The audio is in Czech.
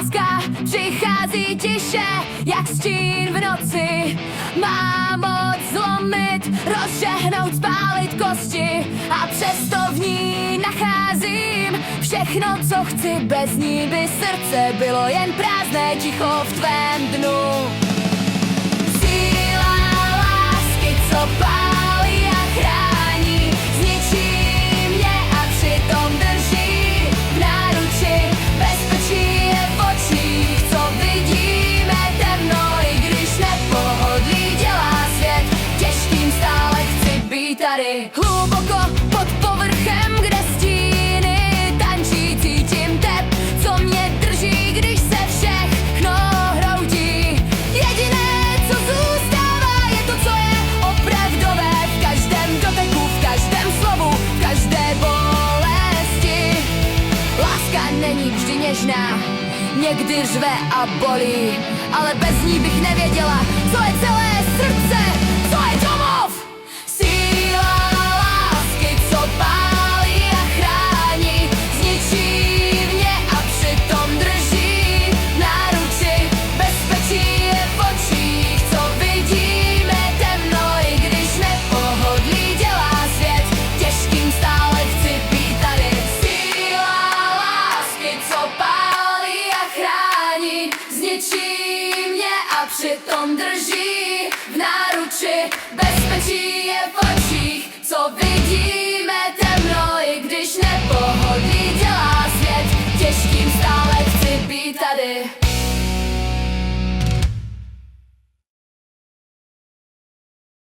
Láska přichází tiše, jak stín v noci. Má moc zlomit, rozžehnout, spálit kosti. A přesto v ní nacházím všechno, co chci. Bez ní by srdce bylo jen prázdné, ticho v tvém dnu. Síla lásky, co pálí a chrání, zničí mě a přitom drží v náruči. Bezpečí je v očích, co vidíme temno, i když nepohodlí dělá svět těžkým, stále chci být tady. Hluboko pod povrchem, kde stíny tančí, cítím tep, co mě drží, když se všechno hroutí. Jediné, co zůstává, je to, co je opravdové. V každém doteku, v každém slovu, v každé bolesti. Láska není vždy něžná, někdy řve a bolí, ale bez ní bych nevěděla, co je celé srdce, co je domov. Síla lásky, co pálí a chrání, zničí mě a přitom drží v náruči. Bezpečí je v očích, co vidíme temno, i když nepohodlí dělá svět těžkým, stále chci být tady. Síla lásky, co pálí a chrání, zničí mě a přitom drží v náruči. Bezpečí je